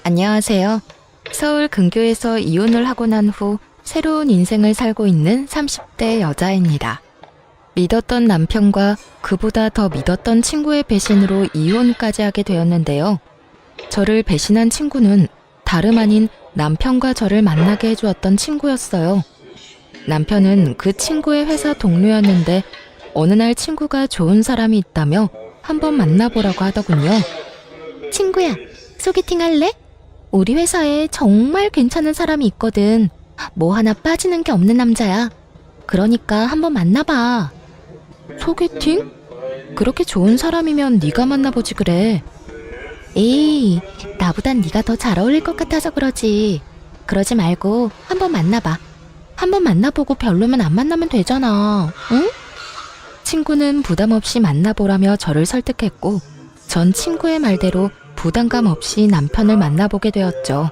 안녕하세요. 서울 근교에서 이혼을 하고 난 후 새로운 인생을 살고 있는 30대 여자입니다. 믿었던 남편과 그보다 더 믿었던 친구의 배신으로 이혼까지 하게 되었는데요. 저를 배신한 친구는 다름 아닌 남편과 저를 만나게 해주었던 친구였어요. 남편은 그 친구의 회사 동료였는데 어느 날 친구가 좋은 사람이 있다며 한번 만나보라고 하더군요. 친구야, 소개팅 할래? 우리 회사에 정말 괜찮은 사람이 있거든. 뭐 하나 빠지는 게 없는 남자야. 그러니까 한번 만나봐. 소개팅? 그렇게 좋은 사람이면 네가 만나보지 그래. 에이, 나보단 네가 더 잘 어울릴 것 같아서 그러지. 그러지 말고 한번 만나봐. 한번 만나보고 별로면 안 만나면 되잖아. 응? 친구는 부담 없이 만나보라며 저를 설득했고 전 친구의 말대로 부담감 없이 남편을 만나보게 되었죠.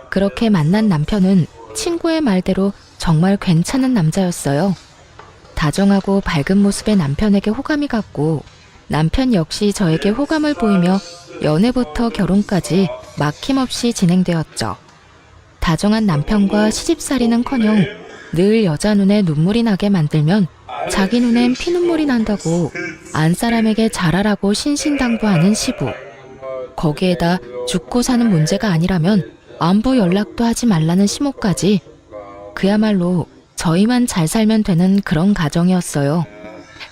그렇게 만난 남편은 친구의 말대로 정말 괜찮은 남자였어요. 다정하고 밝은 모습의 남편에게 호감이 갔고 남편 역시 저에게 호감을 보이며 연애부터 결혼까지 막힘없이 진행되었죠. 다정한 남편과 시집살이는커녕 늘 여자 눈에 눈물이 나게 만들면 자기 눈엔 피눈물이 난다고 안사람에게 잘하라고 신신당부하는 시부. 거기에다 죽고 사는 문제가 아니라면 안부 연락도 하지 말라는 시모까지. 그야말로 저희만 잘 살면 되는 그런 가정이었어요.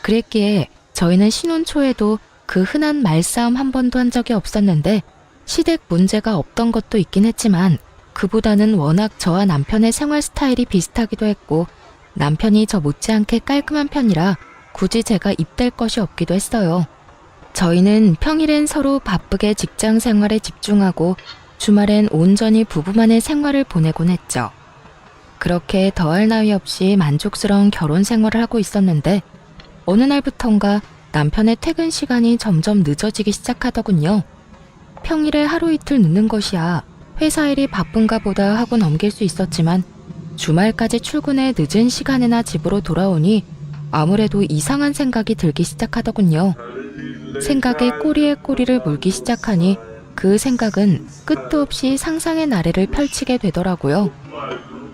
그랬기에 저희는 신혼 초에도 그 흔한 말싸움 한 번도 한 적이 없었는데 시댁 문제가 없던 것도 있긴 했지만 그보다는 워낙 저와 남편의 생활 스타일이 비슷하기도 했고 남편이 저 못지않게 깔끔한 편이라 굳이 제가 입댈 것이 없기도 했어요. 저희는 평일엔 서로 바쁘게 직장 생활에 집중하고 주말엔 온전히 부부만의 생활을 보내곤 했죠. 그렇게 더할 나위 없이 만족스러운 결혼 생활을 하고 있었는데 어느 날부턴가 남편의 퇴근 시간이 점점 늦어지기 시작하더군요. 평일에 하루 이틀 늦는 것이야 회사 일이 바쁜가 보다 하고 넘길 수 있었지만 주말까지 출근해 늦은 시간에나 집으로 돌아오니 아무래도 이상한 생각이 들기 시작하더군요. 생각에 꼬리에 꼬리를 물기 시작하니 그 생각은 끝도 없이 상상의 나래를 펼치게 되더라고요.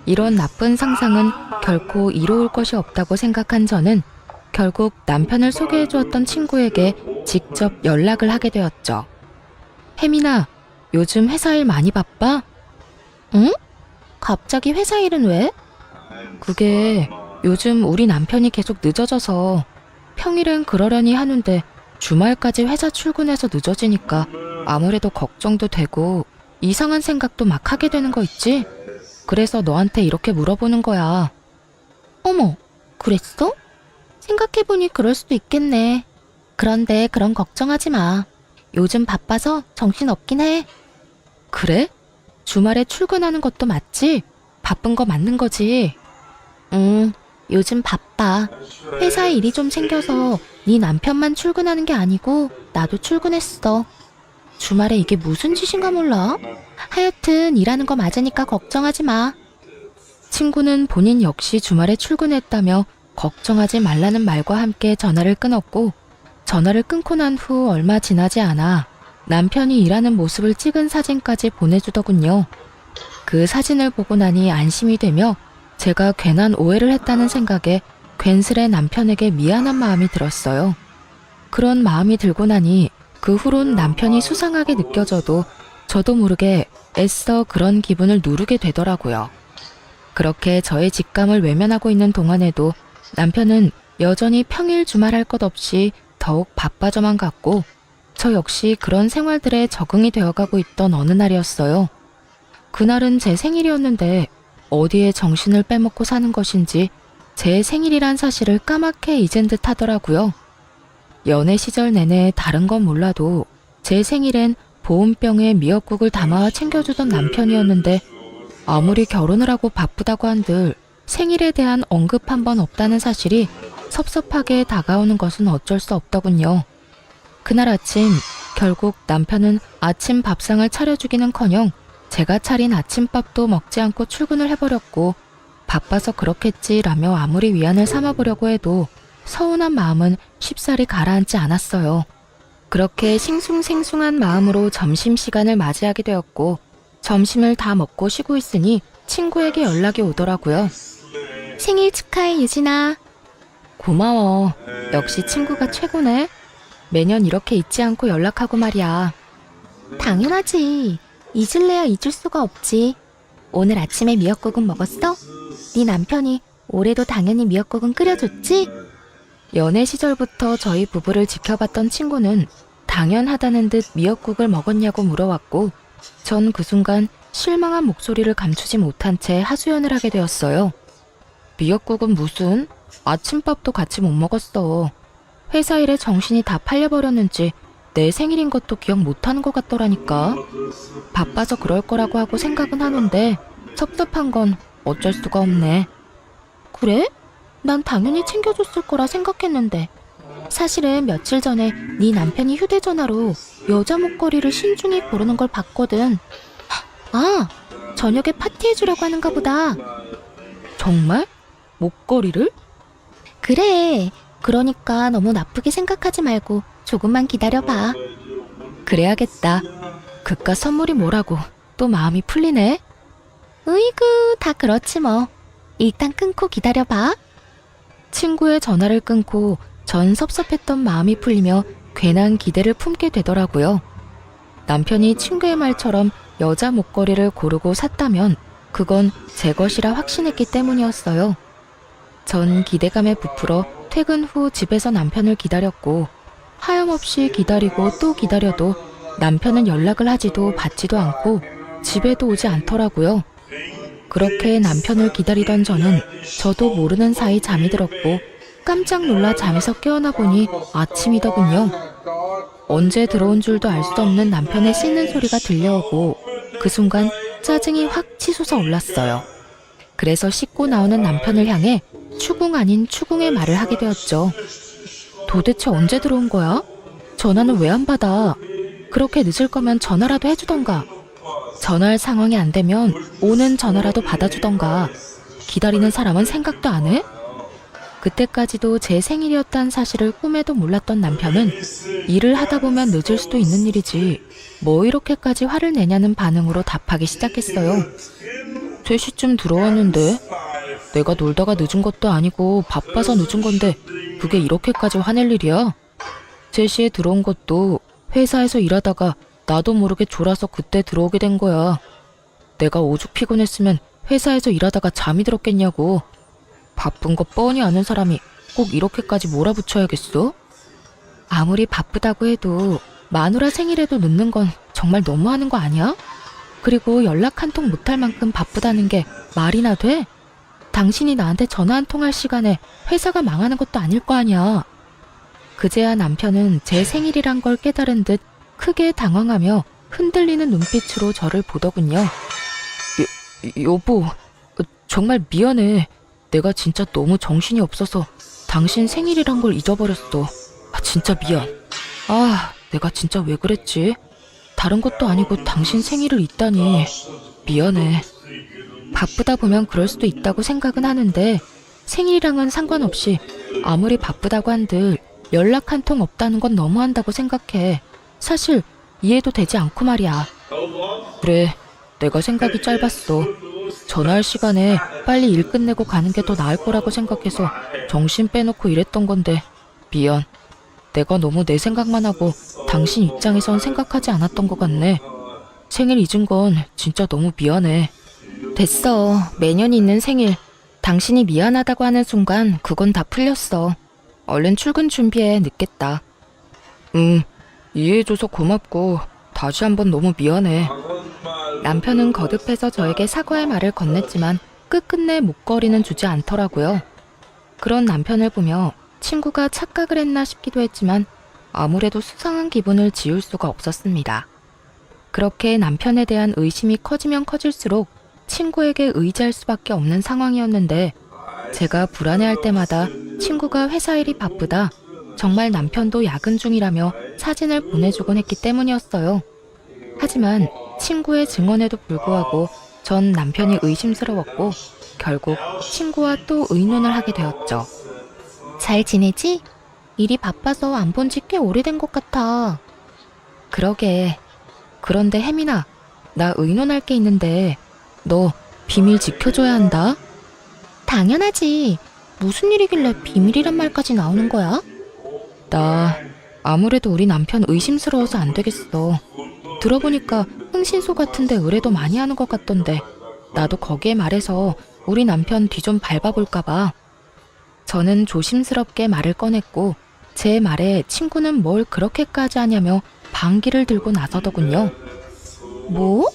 이런 나쁜 상상은 결코 이로울 것이 없다고 생각한 저는 결국 남편을 소개해 주었던 친구에게 직접 연락을 하게 되었죠. 혜민아, 요즘 회사 일 많이 바빠? 응? 갑자기 회사 일은 왜? 그게 요즘 우리 남편이 계속 늦어져서 평일엔 그러려니 하는데 주말까지 회사 출근해서 늦어지니까 아무래도 걱정도 되고 이상한 생각도 막 하게 되는 거 있지? 그래서 너한테 이렇게 물어보는 거야. 어머, 그랬어? 생각해보니 그럴 수도 있겠네. 그런데 그런 걱정하지 마. 요즘 바빠서 정신 없긴 해. 그래? 주말에 출근하는 것도 맞지? 바쁜 거 맞는 거지? 요즘 바빠. 회사에 일이 좀 생겨서 네 남편만 출근하는 게 아니고 나도 출근했어. 주말에 이게 무슨 짓인가 몰라? 하여튼 일하는 거 맞으니까 걱정하지 마. 친구는 본인 역시 주말에 출근했다며 걱정하지 말라는 말과 함께 전화를 끊었고 전화를 끊고 난 후 얼마 지나지 않아 남편이 일하는 모습을 찍은 사진까지 보내주더군요. 그 사진을 보고 나니 안심이 되며 제가 괜한 오해를 했다는 생각에 괜스레 남편에게 미안한 마음이 들었어요. 그런 마음이 들고 나니 그 후론 남편이 수상하게 느껴져도 저도 모르게 애써 그런 기분을 누르게 되더라고요. 그렇게 저의 직감을 외면하고 있는 동안에도 남편은 여전히 평일 주말 할 것 없이 더욱 바빠져만 갔고 저 역시 그런 생활들에 적응이 되어가고 있던 어느 날이었어요. 그날은 제 생일이었는데 어디에 정신을 빼먹고 사는 것인지 제 생일이란 사실을 까맣게 잊은 듯 하더라고요. 연애 시절 내내 다른 건 몰라도 제 생일엔 보온병에 미역국을 담아 챙겨주던 남편이었는데 아무리 결혼을 하고 바쁘다고 한들 생일에 대한 언급 한 번 없다는 사실이 섭섭하게 다가오는 것은 어쩔 수 없더군요. 그날 아침 결국 남편은 아침 밥상을 차려주기는커녕 제가 차린 아침밥도 먹지 않고 출근을 해버렸고 바빠서 그렇겠지라며 아무리 위안을 삼아보려고 해도 서운한 마음은 쉽사리 가라앉지 않았어요. 그렇게 싱숭생숭한 마음으로 점심시간을 맞이하게 되었고, 점심을 다 먹고 쉬고 있으니 친구에게 연락이 오더라고요. 생일 축하해, 유진아. 고마워. 역시 친구가 최고네. 매년 이렇게 잊지 않고 연락하고 말이야. 당연하지. 잊을래야 잊을 수가 없지. 오늘 아침에 미역국은 먹었어? 네 남편이 올해도 당연히 미역국은 끓여줬지? 연애 시절부터 저희 부부를 지켜봤던 친구는 당연하다는 듯 미역국을 먹었냐고 물어왔고, 전 그 순간 실망한 목소리를 감추지 못한 채 하소연을 하게 되었어요. 미역국은 무슨? 아침밥도 같이 못 먹었어. 회사 일에 정신이 다 팔려버렸는지 내 생일인 것도 기억 못하는 것 같더라니까. 바빠서 그럴 거라고 하고 생각은 하는데 섭섭한 건 어쩔 수가 없네. 그래? 난 당연히 챙겨줬을 거라 생각했는데 사실은 며칠 전에 네 남편이 휴대전화로 여자 목걸이를 신중히 고르는 걸 봤거든. 아, 저녁에 파티해주려고 하는가 보다. 정말? 목걸이를? 그래. 그러니까 너무 나쁘게 생각하지 말고 조금만 기다려봐. 그래야겠다. 그깟 선물이 뭐라고 또 마음이 풀리네. 으이구, 다 그렇지 뭐. 일단 끊고 기다려봐. 친구의 전화를 끊고 전 섭섭했던 마음이 풀리며 괜한 기대를 품게 되더라고요. 남편이 친구의 말처럼 여자 목걸이를 고르고 샀다면 그건 제 것이라 확신했기 때문이었어요. 전 기대감에 부풀어 퇴근 후 집에서 남편을 기다렸고, 하염없이 기다리고 또 기다려도 남편은 연락을 하지도 받지도 않고 집에도 오지 않더라고요. 그렇게 남편을 기다리던 저는 저도 모르는 사이 잠이 들었고, 깜짝 놀라 잠에서 깨어나 보니 아침이더군요. 언제 들어온 줄도 알 수 없는 남편의 씻는 소리가 들려오고, 그 순간 짜증이 확 치솟아 올랐어요. 그래서 씻고 나오는 남편을 향해 추궁 아닌 추궁의 말을 하게 되었죠. 도대체 언제 들어온 거야? 전화는 왜 안 받아? 그렇게 늦을 거면 전화라도 해주던가. 전화할 상황이 안 되면 오는 전화라도 받아주던가. 기다리는 사람은 생각도 안 해? 그때까지도 제 생일이었다는 사실을 꿈에도 몰랐던 남편은 일을 하다 보면 늦을 수도 있는 일이지 뭐 이렇게까지 화를 내냐는 반응으로 답하기 시작했어요. 3시쯤 들어왔는데 내가 놀다가 늦은 것도 아니고 바빠서 늦은 건데 그게 이렇게까지 화낼 일이야? 3시에 들어온 것도 회사에서 일하다가 나도 모르게 졸아서 그때 들어오게 된 거야. 내가 오죽 피곤했으면 회사에서 일하다가 잠이 들었겠냐고. 바쁜 거 뻔히 아는 사람이 꼭 이렇게까지 몰아붙여야겠어? 아무리 바쁘다고 해도 마누라 생일에도 늦는 건 정말 너무하는 거 아니야? 그리고 연락 한 통 못할 만큼 바쁘다는 게 말이나 돼? 당신이 나한테 전화 한 통 할 시간에 회사가 망하는 것도 아닐 거 아니야. 그제야 남편은 제 생일이란 걸 깨달은 듯 크게 당황하며 흔들리는 눈빛으로 저를 보더군요. 여보, 정말 미안해. 내가 진짜 너무 정신이 없어서 당신 생일이란 걸 잊어버렸어. 진짜 미안. 내가 진짜 왜 그랬지? 다른 것도 아니고 당신 생일을 잊다니. 미안해. 바쁘다 보면 그럴 수도 있다고 생각은 하는데 생일이랑은 상관없이 아무리 바쁘다고 한들 연락 한 통 없다는 건 너무한다고 생각해. 사실 이해도 되지 않고 말이야. 그래, 내가 생각이 짧았어. 전화할 시간에 빨리 일 끝내고 가는 게 더 나을 거라고 생각해서 정신 빼놓고 일했던 건데 미안. 내가 너무 내 생각만 하고 당신 입장에선 생각하지 않았던 것 같네. 생일 잊은 건 진짜 너무 미안해. 됐어. 매년 있는 생일. 당신이 미안하다고 하는 순간 그건 다 풀렸어. 얼른 출근 준비해. 늦겠다. 이해해줘서 고맙고 다시 한번 너무 미안해. 남편은 거듭해서 저에게 사과의 말을 건넸지만 끝끝내 목걸이는 주지 않더라고요. 그런 남편을 보며 친구가 착각을 했나 싶기도 했지만 아무래도 수상한 기분을 지울 수가 없었습니다. 그렇게 남편에 대한 의심이 커지면 커질수록 친구에게 의지할 수밖에 없는 상황이었는데 제가 불안해할 때마다 친구가 회사 일이 바쁘다, 정말 남편도 야근 중이라며 사진을 보내주곤 했기 때문이었어요. 하지만 친구의 증언에도 불구하고 전 남편이 의심스러웠고 결국 친구와 또 의논을 하게 되었죠. 잘 지내지? 일이 바빠서 안 본 지 꽤 오래된 것 같아. 그러게. 그런데 혜민아, 나 의논할 게 있는데 너 비밀 지켜줘야 한다. 당연하지. 무슨 일이길래 비밀이란 말까지 나오는 거야? 나 아무래도 우리 남편 의심스러워서 안 되겠어. 들어보니까 흥신소 같은데 의뢰도 많이 하는 것 같던데 나도 거기에 말해서 우리 남편 뒤 좀 밟아볼까 봐. 저는 조심스럽게 말을 꺼냈고 제 말에 친구는 뭘 그렇게까지 하냐며 방귀를 들고 나서더군요. 뭐?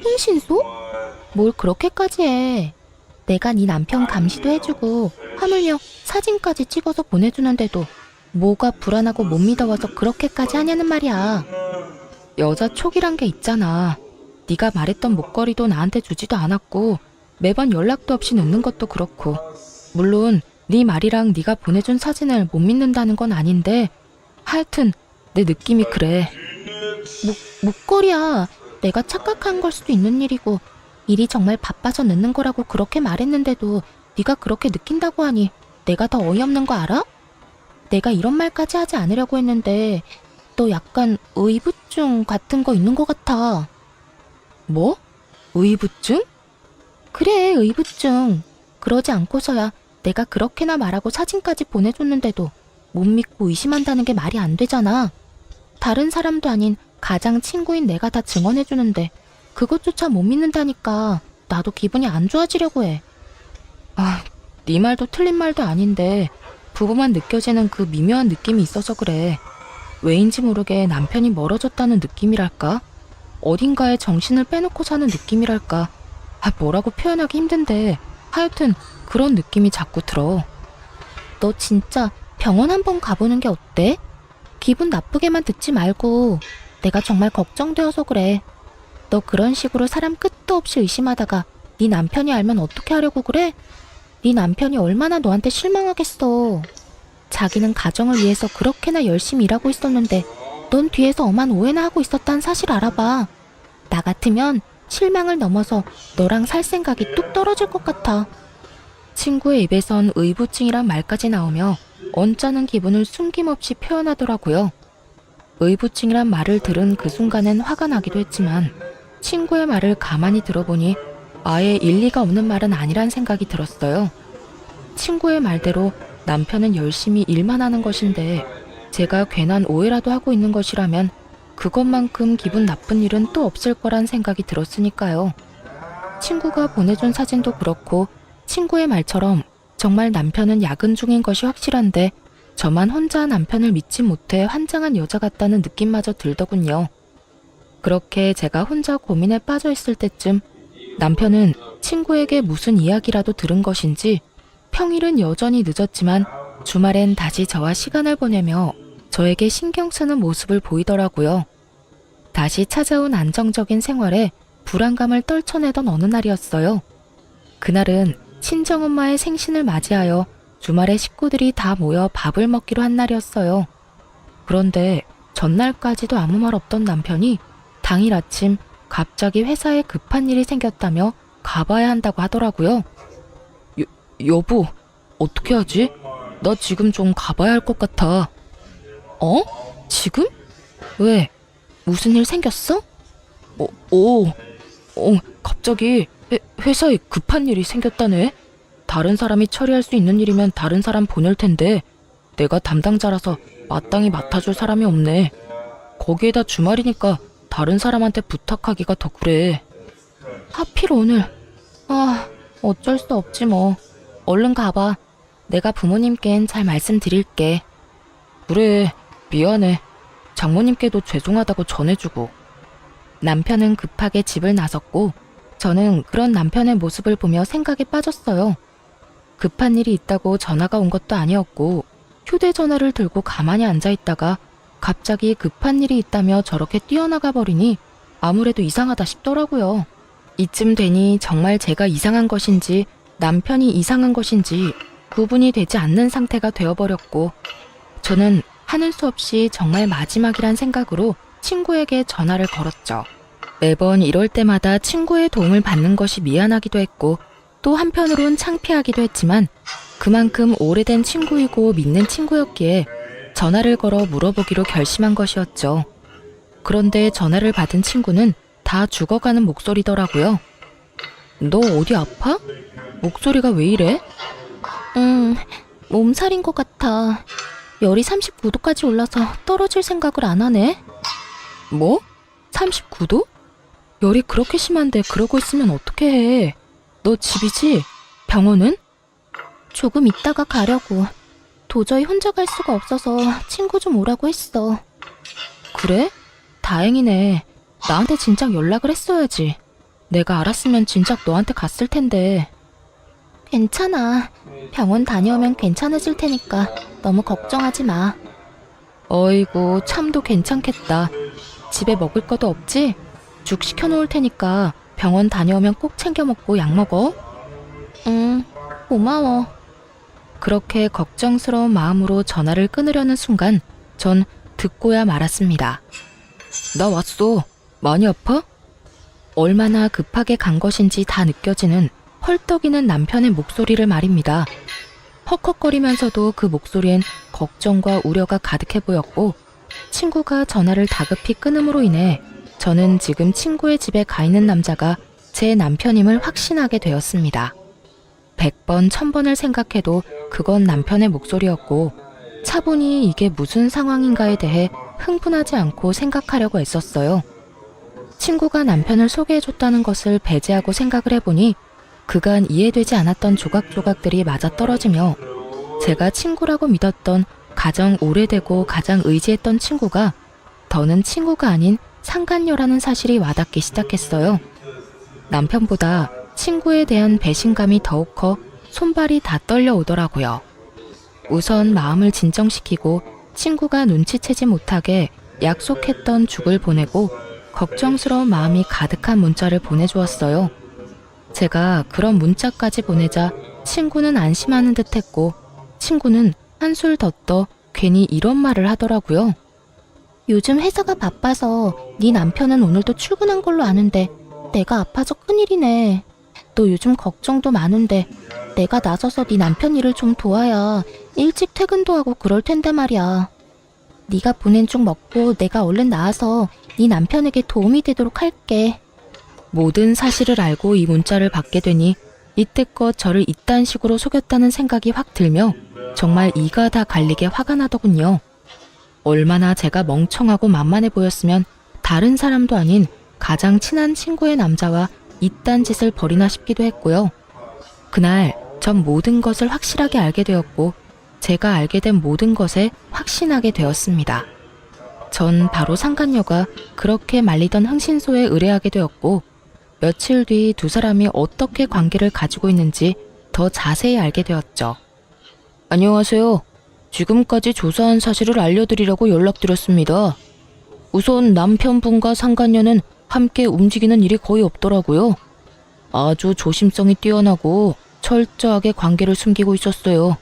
흥신소? 뭘 그렇게까지 해. 내가 네 남편 감시도 해주고 하물며 사진까지 찍어서 보내주는데도 뭐가 불안하고 못 믿어와서 그렇게까지 하냐는 말이야. 여자 촉이란 게 있잖아. 네가 말했던 목걸이도 나한테 주지도 않았고 매번 연락도 없이 늦는 것도 그렇고 물론 네 말이랑 네가 보내준 사진을 못 믿는다는 건 아닌데 하여튼 내 느낌이 그래. 목걸이야. 내가 착각한 걸 수도 있는 일이고 일이 정말 바빠서 늦는 거라고 그렇게 말했는데도 네가 그렇게 느낀다고 하니 내가 더 어이없는 거 알아? 내가 이런 말까지 하지 않으려고 했는데 너 약간 의부증 같은 거 있는 것 같아. 뭐? 의부증? 그래, 의부증. 그러지 않고서야 내가 그렇게나 말하고 사진까지 보내줬는데도 못 믿고 의심한다는 게 말이 안 되잖아. 다른 사람도 아닌 가장 친구인 내가 다 증언해주는데 그것조차 못 믿는다니까 나도 기분이 안 좋아지려고 해. 아, 네 말도 틀린 말도 아닌데 부부만 느껴지는 그 미묘한 느낌이 있어서 그래. 왜인지 모르게 남편이 멀어졌다는 느낌이랄까? 어딘가에 정신을 빼놓고 사는 느낌이랄까? 뭐라고 표현하기 힘든데 하여튼 그런 느낌이 자꾸 들어. 너 진짜 병원 한번 가보는 게 어때? 기분 나쁘게만 듣지 말고. 내가 정말 걱정되어서 그래. 너 그런 식으로 사람 끝도 없이 의심하다가 네 남편이 알면 어떻게 하려고 그래? 네 남편이 얼마나 너한테 실망하겠어. 자기는 가정을 위해서 그렇게나 열심히 일하고 있었는데 넌 뒤에서 엄한 오해나 하고 있었다는 사실 알아봐. 나 같으면 실망을 넘어서 너랑 살 생각이 뚝 떨어질 것 같아. 친구의 입에선 의부증이란 말까지 나오며 언짢은 기분을 숨김없이 표현하더라고요. 의부증이란 말을 들은 그 순간엔 화가 나기도 했지만 친구의 말을 가만히 들어보니 아예 일리가 없는 말은 아니란 생각이 들었어요. 친구의 말대로 남편은 열심히 일만 하는 것인데 제가 괜한 오해라도 하고 있는 것이라면 그것만큼 기분 나쁜 일은 또 없을 거란 생각이 들었으니까요. 친구가 보내준 사진도 그렇고 친구의 말처럼 정말 남편은 야근 중인 것이 확실한데 저만 혼자 남편을 믿지 못해 환장한 여자 같다는 느낌마저 들더군요. 그렇게 제가 혼자 고민에 빠져 있을 때쯤 남편은 친구에게 무슨 이야기라도 들은 것인지 평일은 여전히 늦었지만 주말엔 다시 저와 시간을 보내며 저에게 신경 쓰는 모습을 보이더라고요. 다시 찾아온 안정적인 생활에 불안감을 떨쳐내던 어느 날이었어요. 그날은 친정엄마의 생신을 맞이하여 주말에 식구들이 다 모여 밥을 먹기로 한 날이었어요. 그런데 전날까지도 아무 말 없던 남편이 당일 아침 갑자기 회사에 급한 일이 생겼다며 가봐야 한다고 하더라고요. 여보, 어떻게 하지? 나 지금 좀 가봐야 할 것 같아. 어? 지금? 왜? 무슨 일 생겼어? 갑자기 회사에 급한 일이 생겼다네. 다른 사람이 처리할 수 있는 일이면 다른 사람 보낼 텐데 내가 담당자라서 마땅히 맡아줄 사람이 없네. 거기에다 주말이니까 다른 사람한테 부탁하기가 더 그래. 하필 오늘. 어쩔 수 없지 뭐. 얼른 가봐. 내가 부모님께는 잘 말씀드릴게. 그래, 미안해. 장모님께도 죄송하다고 전해주고. 남편은 급하게 집을 나섰고 저는 그런 남편의 모습을 보며 생각에 빠졌어요. 급한 일이 있다고 전화가 온 것도 아니었고 휴대전화를 들고 가만히 앉아있다가 갑자기 급한 일이 있다며 저렇게 뛰어나가 버리니 아무래도 이상하다 싶더라고요. 이쯤 되니 정말 제가 이상한 것인지 남편이 이상한 것인지 구분이 되지 않는 상태가 되어버렸고 저는 하는 수 없이 정말 마지막이란 생각으로 친구에게 전화를 걸었죠. 매번 이럴 때마다 친구의 도움을 받는 것이 미안하기도 했고 또 한편으론 창피하기도 했지만 그만큼 오래된 친구이고 믿는 친구였기에 전화를 걸어 물어보기로 결심한 것이었죠. 그런데 전화를 받은 친구는 다 죽어가는 목소리더라고요. 너 어디 아파? 목소리가 왜 이래? 몸살인 것 같아. 열이 39도까지 올라서 떨어질 생각을 안 하네. 뭐? 39도? 열이 그렇게 심한데 그러고 있으면 어떻게 해? 너 집이지? 병원은? 조금 있다가 가려고. 도저히 혼자 갈 수가 없어서 친구 좀 오라고 했어. 그래? 다행이네. 나한테 진작 연락을 했어야지. 내가 알았으면 진작 너한테 갔을 텐데. 괜찮아. 병원 다녀오면 괜찮아질 테니까 너무 걱정하지 마. 어이구, 참도 괜찮겠다. 집에 먹을 것도 없지? 죽 시켜놓을 테니까 병원 다녀오면 꼭 챙겨 먹고 약 먹어. 응, 고마워. 그렇게 걱정스러운 마음으로 전화를 끊으려는 순간 전 듣고야 말았습니다. 나 왔어. 많이 아파? 얼마나 급하게 간 것인지 다 느껴지는 헐떡이는 남편의 목소리를 말입니다. 헉헉거리면서도 그 목소리엔 걱정과 우려가 가득해 보였고 친구가 전화를 다급히 끊음으로 인해 저는 지금 친구의 집에 가 있는 남자가 제 남편임을 확신하게 되었습니다. 100번, 1000번을 생각해도 그건 남편의 목소리였고 차분히 이게 무슨 상황인가에 대해 흥분하지 않고 생각하려고 애썼어요. 친구가 남편을 소개해줬다는 것을 배제하고 생각을 해보니 그간 이해되지 않았던 조각조각들이 맞아떨어지며 제가 친구라고 믿었던 가장 오래되고 가장 의지했던 친구가 더는 친구가 아닌 상간녀라는 사실이 와닿기 시작했어요. 남편보다 친구에 대한 배신감이 더욱 커 손발이 다 떨려오더라고요. 우선 마음을 진정시키고 친구가 눈치채지 못하게 약속했던 죽을 보내고 걱정스러운 마음이 가득한 문자를 보내주었어요. 제가 그런 문자까지 보내자 친구는 안심하는 듯 했고 친구는 한술 더 떠 괜히 이런 말을 하더라고요. 요즘 회사가 바빠서 네 남편은 오늘도 출근한 걸로 아는데 내가 아파서 큰일이네. 너 요즘 걱정도 많은데 내가 나서서 네 남편 일을 좀 도와야 일찍 퇴근도 하고 그럴 텐데 말이야. 네가 보낸 죽 먹고 내가 얼른 나와서 네 남편에게 도움이 되도록 할게. 모든 사실을 알고 이 문자를 받게 되니 이때껏 저를 이딴 식으로 속였다는 생각이 확 들며 정말 이가 다 갈리게 화가 나더군요. 얼마나 제가 멍청하고 만만해 보였으면 다른 사람도 아닌 가장 친한 친구의 남자와 이딴 짓을 벌이나 싶기도 했고요. 그날 전 모든 것을 확실하게 알게 되었고 제가 알게 된 모든 것에 확신하게 되었습니다. 전 바로 상간녀가 그렇게 말리던 흥신소에 의뢰하게 되었고 며칠 뒤 두 사람이 어떻게 관계를 가지고 있는지 더 자세히 알게 되었죠. 안녕하세요. 지금까지 조사한 사실을 알려드리려고 연락드렸습니다. 우선 남편분과 상간녀는 함께 움직이는 일이 거의 없더라고요. 아주 조심성이 뛰어나고 철저하게 관계를 숨기고 있었어요.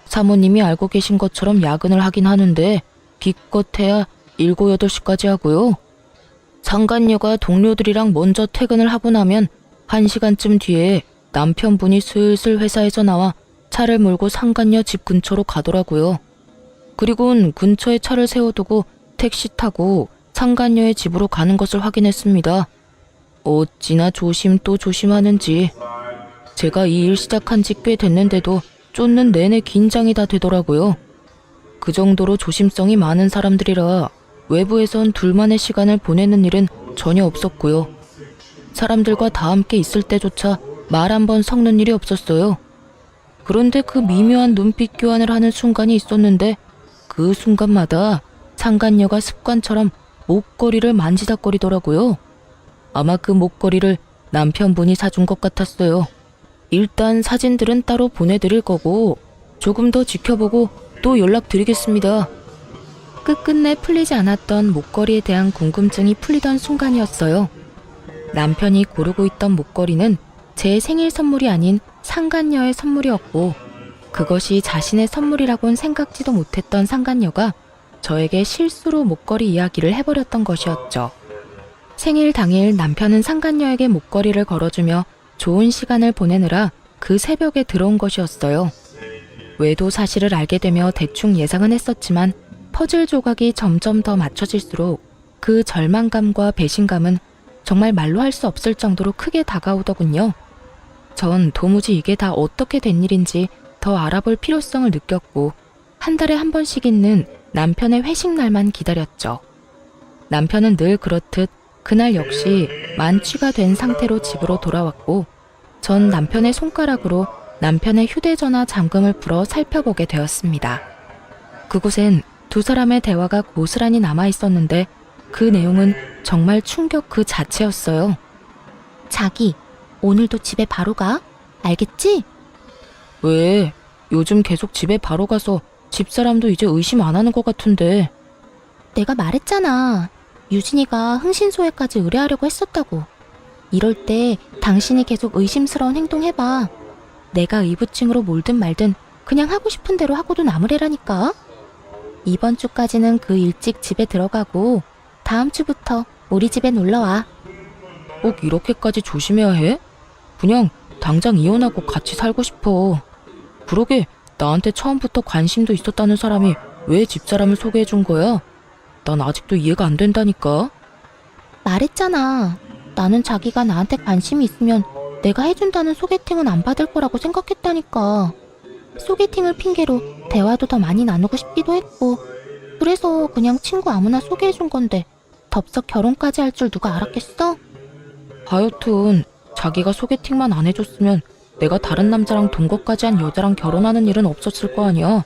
사모님이 알고 계신 것처럼 야근을 하긴 하는데 기껏해야 7, 8시까지 하고요. 상간녀가 동료들이랑 먼저 퇴근을 하고 나면 1시간쯤 뒤에 남편분이 슬슬 회사에서 나와 차를 몰고 상간녀 집 근처로 가더라고요. 그리고는 근처에 차를 세워두고 택시 타고 상간녀의 집으로 가는 것을 확인했습니다. 어찌나 조심 또 조심하는지. 제가 이 일 시작한 지 꽤 됐는데도 쫓는 내내 긴장이 다 되더라고요. 그 정도로 조심성이 많은 사람들이라 외부에선 둘만의 시간을 보내는 일은 전혀 없었고요. 사람들과 다 함께 있을 때조차 말 한 번 섞는 일이 없었어요. 그런데 그 미묘한 눈빛 교환을 하는 순간이 있었는데 그 순간마다 상간녀가 습관처럼 목걸이를 만지작거리더라고요. 아마 그 목걸이를 남편분이 사준 것 같았어요. 일단 사진들은 따로 보내드릴 거고 조금 더 지켜보고 또 연락드리겠습니다. 끝끝내 풀리지 않았던 목걸이에 대한 궁금증이 풀리던 순간이었어요. 남편이 고르고 있던 목걸이는 제 생일 선물이 아닌 상간녀의 선물이었고 그것이 자신의 선물이라곤 생각지도 못했던 상간녀가 저에게 실수로 목걸이 이야기를 해버렸던 것이었죠. 생일 당일 남편은 상간녀에게 목걸이를 걸어주며 좋은 시간을 보내느라 그 새벽에 들어온 것이었어요. 외도 사실을 알게 되며 대충 예상은 했었지만 퍼즐 조각이 점점 더 맞춰질수록 그 절망감과 배신감은 정말 말로 할 수 없을 정도로 크게 다가오더군요. 전 도무지 이게 다 어떻게 된 일인지 더 알아볼 필요성을 느꼈고 한 달에 한 번씩 있는 남편의 회식 날만 기다렸죠. 남편은 늘 그렇듯 그날 역시 만취가 된 상태로 집으로 돌아왔고 전 남편의 손가락으로 남편의 휴대전화 잠금을 풀어 살펴보게 되었습니다. 그곳엔 두 사람의 대화가 고스란히 남아있었는데 그 내용은 정말 충격 그 자체였어요. 자기, 오늘도 집에 바로 가? 알겠지? 왜? 요즘 계속 집에 바로 가서 집사람도 이제 의심 안 하는 것 같은데. 내가 말했잖아. 유진이가 흥신소에까지 의뢰하려고 했었다고. 이럴 때 당신이 계속 의심스러운 행동 해봐. 내가 의부증으로 몰든 말든 그냥 하고 싶은 대로 하고도 남으래라니까. 이번 주까지는 그 일찍 집에 들어가고 다음 주부터 우리 집에 놀러와. 꼭 이렇게까지 조심해야 해? 그냥 당장 이혼하고 같이 살고 싶어. 그러게 나한테 처음부터 관심도 있었다는 사람이 왜 집사람을 소개해준 거야? 난 아직도 이해가 안 된다니까. 말했잖아. 나는 자기가 나한테 관심이 있으면 내가 해준다는 소개팅은 안 받을 거라고 생각했다니까. 소개팅을 핑계로 대화도 더 많이 나누고 싶기도 했고 그래서 그냥 친구 아무나 소개해준 건데 덥석 결혼까지 할 줄 누가 알았겠어? 하여튼 자기가 소개팅만 안 해줬으면 내가 다른 남자랑 동거까지 한 여자랑 결혼하는 일은 없었을 거 아니야.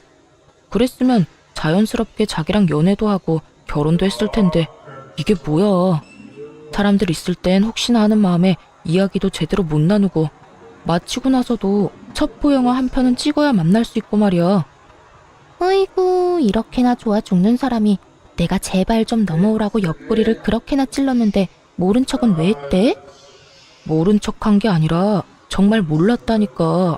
그랬으면 자연스럽게 자기랑 연애도 하고 결혼도 했을 텐데 이게 뭐야. 사람들 있을 땐 혹시나 하는 마음에 이야기도 제대로 못 나누고 마치고 나서도 첩보 영화 한 편은 찍어야 만날 수 있고 말이야. 아이고 이렇게나 좋아 죽는 사람이 내가 제발 좀 넘어오라고 옆구리를 그렇게나 찔렀는데 모른 척은 왜 했대? 모른 척한 게 아니라 정말 몰랐다니까.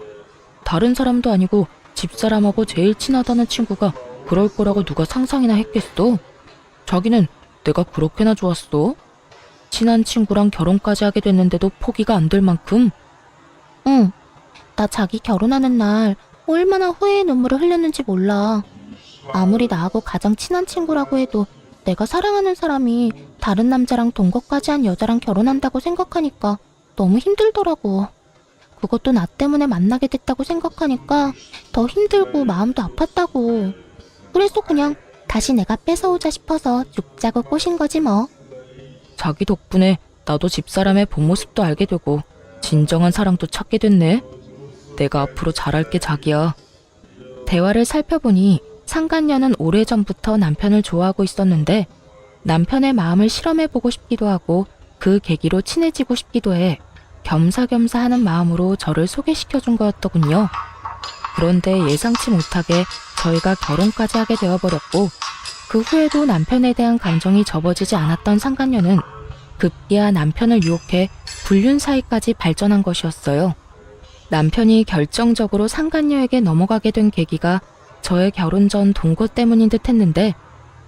다른 사람도 아니고 집사람하고 제일 친하다는 친구가 그럴 거라고 누가 상상이나 했겠어? 자기는 내가 그렇게나 좋았어? 친한 친구랑 결혼까지 하게 됐는데도 포기가 안 될 만큼? 응, 나 자기 결혼하는 날 얼마나 후회의 눈물을 흘렸는지 몰라. 아무리 나하고 가장 친한 친구라고 해도 내가 사랑하는 사람이 다른 남자랑 동거까지 한 여자랑 결혼한다고 생각하니까 너무 힘들더라고. 그것도 나 때문에 만나게 됐다고 생각하니까 더 힘들고 마음도 아팠다고. 그래서 그냥 다시 내가 뺏어오자 싶어서 죽자고 꼬신 거지 뭐. 자기 덕분에 나도 집사람의 본 모습도 알게 되고 진정한 사랑도 찾게 됐네. 내가 앞으로 잘할게 자기야. 대화를 살펴보니 상간녀는 오래전부터 남편을 좋아하고 있었는데 남편의 마음을 실험해보고 싶기도 하고 그 계기로 친해지고 싶기도 해 겸사겸사 하는 마음으로 저를 소개시켜준 거였더군요. 그런데 예상치 못하게 저희가 결혼까지 하게 되어버렸고 그 후에도 남편에 대한 감정이 접어지지 않았던 상간녀는 급기야 남편을 유혹해 불륜 사이까지 발전한 것이었어요. 남편이 결정적으로 상간녀에게 넘어가게 된 계기가 저의 결혼 전 동거 때문인 듯 했는데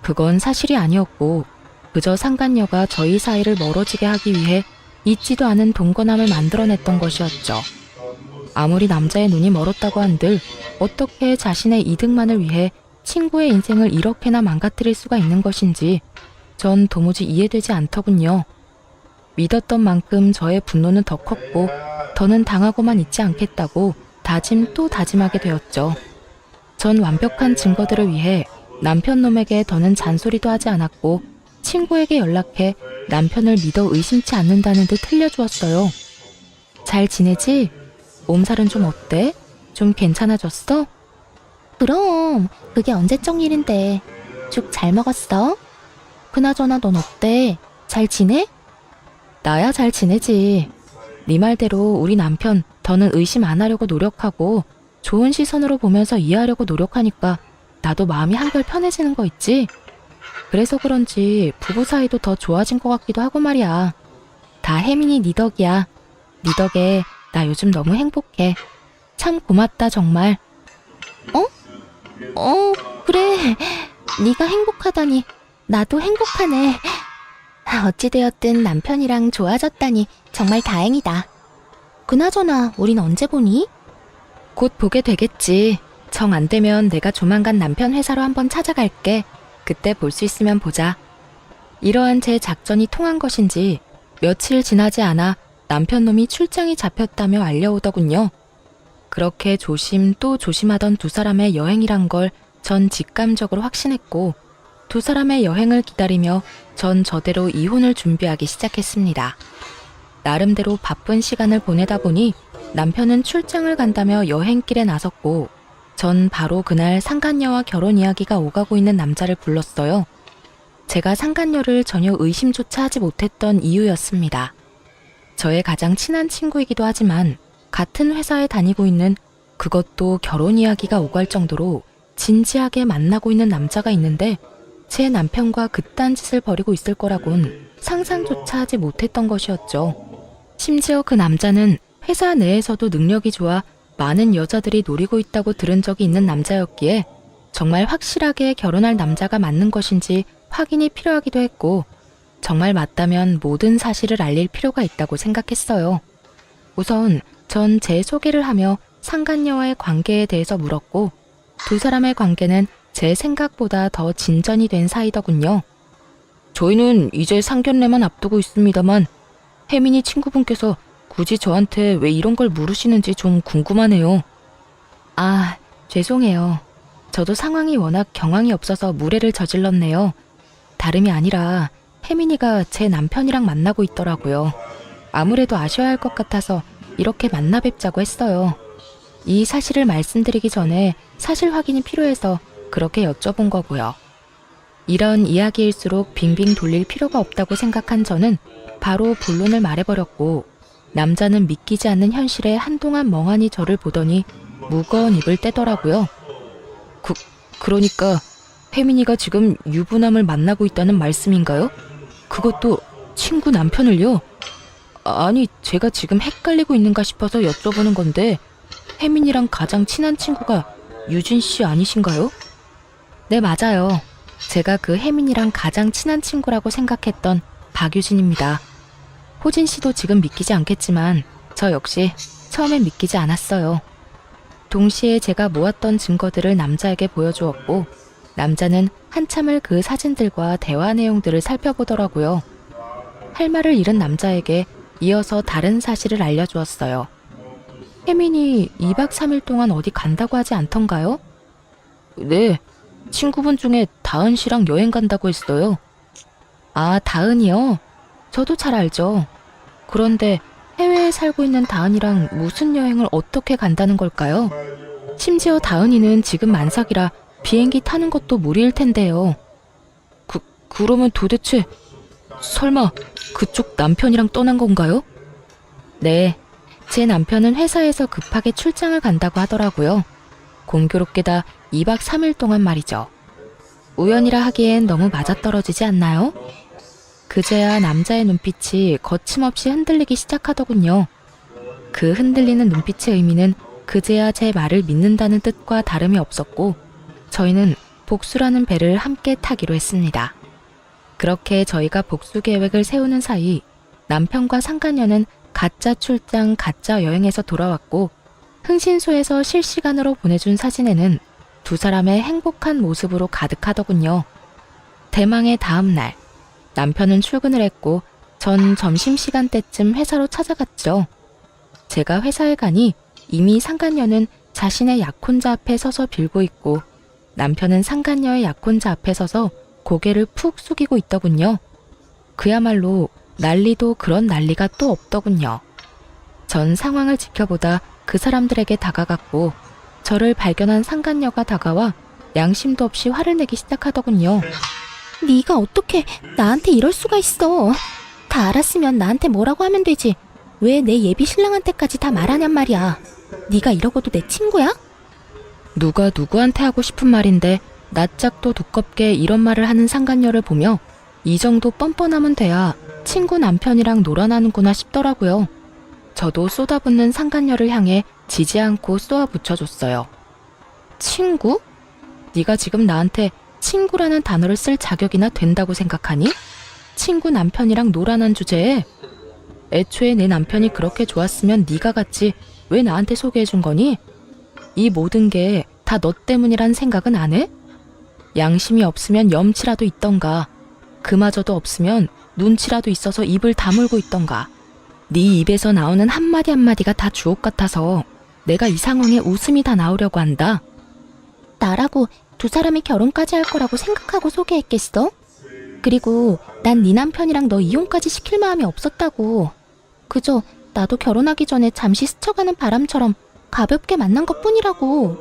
그건 사실이 아니었고 그저 상간녀가 저희 사이를 멀어지게 하기 위해 잊지도 않은 동거남을 만들어냈던 것이었죠. 아무리 남자의 눈이 멀었다고 한들 어떻게 자신의 이득만을 위해 친구의 인생을 이렇게나 망가뜨릴 수가 있는 것인지 전 도무지 이해되지 않더군요. 믿었던 만큼 저의 분노는 더 컸고 더는 당하고만 있지 않겠다고 다짐 또 다짐하게 되었죠. 전 완벽한 증거들을 위해 남편 놈에게 더는 잔소리도 하지 않았고 친구에게 연락해 남편을 믿어 의심치 않는다는 듯 흘려주었어요. 잘 지내지? 몸살은 좀 어때? 좀 괜찮아졌어? 그럼 그게 언제적 일인데. 죽 잘 먹었어? 그나저나 넌 어때? 잘 지내? 나야 잘 지내지. 네 말대로 우리 남편 더는 의심 안 하려고 노력하고 좋은 시선으로 보면서 이해하려고 노력하니까 나도 마음이 한결 편해지는 거 있지? 그래서 그런지 부부 사이도 더 좋아진 것 같기도 하고 말이야. 다 혜민이 네 덕이야. 네 덕에 나 요즘 너무 행복해. 참 고맙다 정말. 그래. 네가 행복하다니 나도 행복하네. 어찌되었든 남편이랑 좋아졌다니 정말 다행이다. 그나저나 우린 언제 보니? 곧 보게 되겠지. 정 안 되면 내가 조만간 남편 회사로 한번 찾아갈게. 그때 볼 수 있으면 보자. 이러한 제 작전이 통한 것인지 며칠 지나지 않아 남편 놈이 출장이 잡혔다며 알려오더군요. 그렇게 조심 또 조심하던 두 사람의 여행이란 걸 전 직감적으로 확신했고, 두 사람의 여행을 기다리며 전 저대로 이혼을 준비하기 시작했습니다. 나름대로 바쁜 시간을 보내다 보니 남편은 출장을 간다며 여행길에 나섰고, 전 바로 그날 상간녀와 결혼 이야기가 오가고 있는 남자를 불렀어요. 제가 상간녀를 전혀 의심조차 하지 못했던 이유였습니다. 저의 가장 친한 친구이기도 하지만 같은 회사에 다니고 있는, 그것도 결혼 이야기가 오갈 정도로 진지하게 만나고 있는 남자가 있는데 제 남편과 그딴 짓을 벌이고 있을 거라곤 상상조차 하지 못했던 것이었죠. 심지어 그 남자는 회사 내에서도 능력이 좋아 많은 여자들이 노리고 있다고 들은 적이 있는 남자였기에 정말 확실하게 결혼할 남자가 맞는 것인지 확인이 필요하기도 했고, 정말 맞다면 모든 사실을 알릴 필요가 있다고 생각했어요. 우선 전 제 소개를 하며 상간녀와의 관계에 대해서 물었고, 두 사람의 관계는 제 생각보다 더 진전이 된 사이더군요. 저희는 이제 상견례만 앞두고 있습니다만 혜민이 친구분께서 굳이 저한테 왜 이런 걸 물으시는지 좀 궁금하네요. 아, 죄송해요. 저도 상황이 워낙 경황이 없어서 무례를 저질렀네요. 다름이 아니라 혜민이가 제 남편이랑 만나고 있더라고요. 아무래도 아셔야 할 것 같아서 이렇게 만나 뵙자고 했어요. 이 사실을 말씀드리기 전에 사실 확인이 필요해서 그렇게 여쭤본 거고요. 이런 이야기일수록 빙빙 돌릴 필요가 없다고 생각한 저는 바로 본론을 말해버렸고, 남자는 믿기지 않는 현실에 한동안 멍하니 저를 보더니 무거운 입을 떼더라고요. 그러니까 혜민이가 지금 유부남을 만나고 있다는 말씀인가요? 그것도 친구 남편을요? 아니, 제가 지금 헷갈리고 있는가 싶어서 여쭤보는 건데 혜민이랑 가장 친한 친구가 유진 씨 아니신가요? 네, 맞아요. 제가 그 혜민이랑 가장 친한 친구라고 생각했던 박유진입니다. 호진 씨도 지금 믿기지 않겠지만 저 역시 처음엔 믿기지 않았어요. 동시에 제가 모았던 증거들을 남자에게 보여주었고, 남자는 한참을 그 사진들과 대화 내용들을 살펴보더라고요. 할 말을 잃은 남자에게 이어서 다른 사실을 알려주었어요. 혜민이 2박 3일 동안 어디 간다고 하지 않던가요? 네, 친구분 중에 다은 씨랑 여행 간다고 했어요. 아, 다은이요? 저도 잘 알죠. 그런데 해외에 살고 있는 다은이랑 무슨 여행을 어떻게 간다는 걸까요? 심지어 다은이는 지금 만삭이라 비행기 타는 것도 무리일 텐데요. 그러면 도대체 설마 그쪽 남편이랑 떠난 건가요? 네, 제 남편은 회사에서 급하게 출장을 간다고 하더라고요. 공교롭게다 2박 3일 동안 말이죠. 우연이라 하기엔 너무 맞아떨어지지 않나요? 그제야 남자의 눈빛이 거침없이 흔들리기 시작하더군요. 그 흔들리는 눈빛의 의미는 그제야 제 말을 믿는다는 뜻과 다름이 없었고, 저희는 복수라는 배를 함께 타기로 했습니다. 그렇게 저희가 복수 계획을 세우는 사이 남편과 상간녀는 가짜 출장, 가짜 여행에서 돌아왔고, 흥신소에서 실시간으로 보내준 사진에는 두 사람의 행복한 모습으로 가득하더군요. 대망의 다음 날, 남편은 출근을 했고 전 점심시간 때쯤 회사로 찾아갔죠. 제가 회사에 가니 이미 상간녀는 자신의 약혼자 앞에 서서 빌고 있고, 남편은 상간녀의 약혼자 앞에 서서 고개를 푹 숙이고 있더군요. 그야말로 난리도 그런 난리가 또 없더군요. 전 상황을 지켜보다 그 사람들에게 다가갔고, 저를 발견한 상간녀가 다가와 양심도 없이 화를 내기 시작하더군요. 네가 어떻게 나한테 이럴 수가 있어. 다 알았으면 나한테 뭐라고 하면 되지. 왜 내 예비 신랑한테까지 다 말하냔 말이야. 네가 이러고도 내 친구야? 누가 누구한테 하고 싶은 말인데 낯짝도 두껍게 이런 말을 하는 상간녀를 보며 이 정도 뻔뻔하면 돼야 친구 남편이랑 놀아나는구나 싶더라고요. 저도 쏟아붓는 상간녀를 향해 지지 않고 쏘아붙여줬어요. 친구? 네가 지금 나한테 친구라는 단어를 쓸 자격이나 된다고 생각하니? 친구 남편이랑 놀아난 주제에? 애초에 내 남편이 그렇게 좋았으면 네가 갔지 왜 나한테 소개해준 거니? 이 모든 게 다 너 때문이란 생각은 안 해? 양심이 없으면 염치라도 있던가. 그마저도 없으면 눈치라도 있어서 입을 다물고 있던가. 네 입에서 나오는 한마디 한마디가 다 주옥 같아서 내가 이 상황에 웃음이 다 나오려고 한다. 나라고 두 사람이 결혼까지 할 거라고 생각하고 소개했겠어? 그리고 난 네 남편이랑 너 이혼까지 시킬 마음이 없었다고. 그저 나도 결혼하기 전에 잠시 스쳐가는 바람처럼 가볍게 만난 것뿐이라고.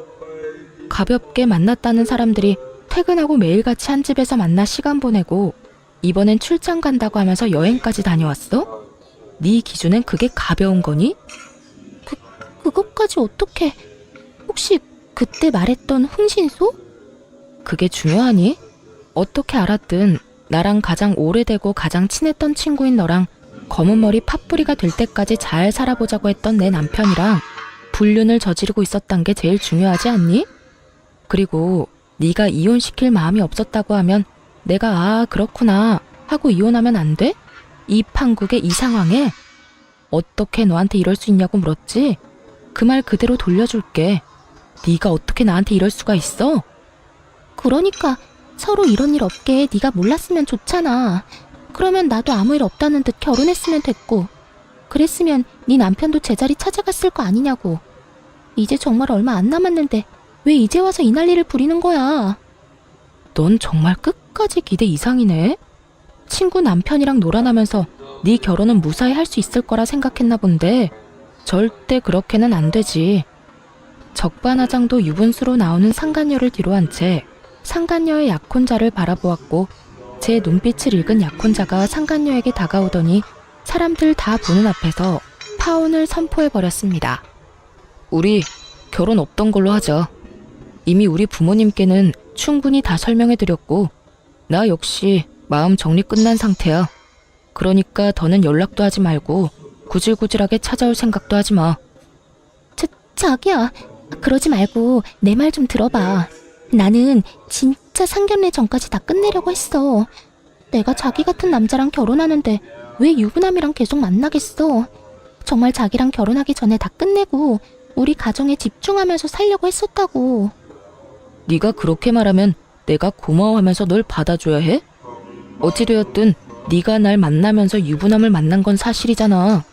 가볍게 만났다는 사람들이 퇴근하고 매일같이 한 집에서 만나 시간 보내고 이번엔 출장 간다고 하면서 여행까지 다녀왔어? 네 기준엔 그게 가벼운 거니? 그것까지 어떻게... 혹시 그때 말했던 흥신소? 그게 중요하니? 어떻게 알았든 나랑 가장 오래되고 가장 친했던 친구인 너랑 검은 머리 팥뿌리가 될 때까지 잘 살아보자고 했던 내 남편이랑 불륜을 저지르고 있었단 게 제일 중요하지 않니? 그리고 네가 이혼시킬 마음이 없었다고 하면 내가 아 그렇구나 하고 이혼하면 안 돼? 이 판국의 이 상황에 어떻게 너한테 이럴 수 있냐고 물었지? 그 말 그대로 돌려줄게. 네가 어떻게 나한테 이럴 수가 있어? 그러니까 서로 이런 일 없게 네가 몰랐으면 좋잖아. 그러면 나도 아무 일 없다는 듯 결혼했으면 됐고 그랬으면 네 남편도 제자리 찾아갔을 거 아니냐고. 이제 정말 얼마 안 남았는데 왜 이제 와서 이 난리를 부리는 거야? 넌 정말 끝까지 기대 이상이네. 친구 남편이랑 놀아나면서 네 결혼은 무사히 할 수 있을 거라 생각했나 본데 절대 그렇게는 안 되지. 적반하장도 유분수로 나오는 상간녀를 뒤로한 채 상간녀의 약혼자를 바라보았고 제 눈빛을 읽은 약혼자가 상간녀에게 다가오더니 사람들 다 보는 앞에서 파혼을 선포해버렸습니다. 우리 결혼 없던 걸로 하자. 이미 우리 부모님께는 충분히 다 설명해드렸고 나 역시 마음 정리 끝난 상태야. 그러니까 더는 연락도 하지 말고 구질구질하게 찾아올 생각도 하지 마. 자기야, 그러지 말고 내 말 좀 들어봐. 나는 진짜 상견례 전까지 다 끝내려고 했어. 내가 자기 같은 남자랑 결혼하는데 왜 유부남이랑 계속 만나겠어. 정말 자기랑 결혼하기 전에 다 끝내고 우리 가정에 집중하면서 살려고 했었다고. 네가 그렇게 말하면 내가 고마워하면서 널 받아줘야 해? 어찌되었든 네가 날 만나면서 유부남을 만난 건 사실이잖아.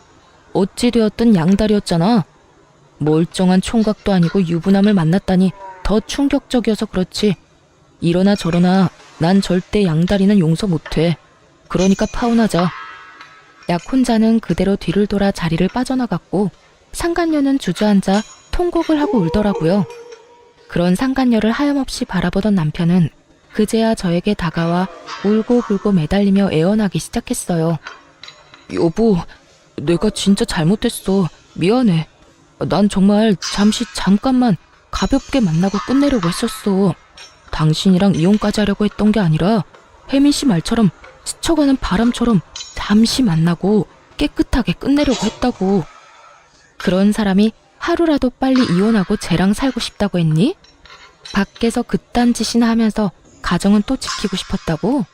어찌되었든 양다리였잖아. 멀쩡한 총각도 아니고 유부남을 만났다니 더 충격적이어서 그렇지. 이러나 저러나 난 절대 양다리는 용서 못해. 그러니까 파혼하자. 약혼자는 그대로 뒤를 돌아 자리를 빠져나갔고 상간녀는 주저앉아 통곡을 하고 울더라고요. 그런 상간녀를 하염없이 바라보던 남편은 그제야 저에게 다가와 울고불고 매달리며 애원하기 시작했어요. 여보, 내가 진짜 잘못했어. 미안해. 난 정말 잠깐만 가볍게 만나고 끝내려고 했었어. 당신이랑 이혼까지 하려고 했던 게 아니라 혜민 씨 말처럼 스쳐가는 바람처럼 잠시 만나고 깨끗하게 끝내려고 했다고. 그런 사람이 하루라도 빨리 이혼하고 쟤랑 살고 싶다고 했니? 밖에서 그딴 짓이나 하면서 가정은 또 지키고 싶었다고?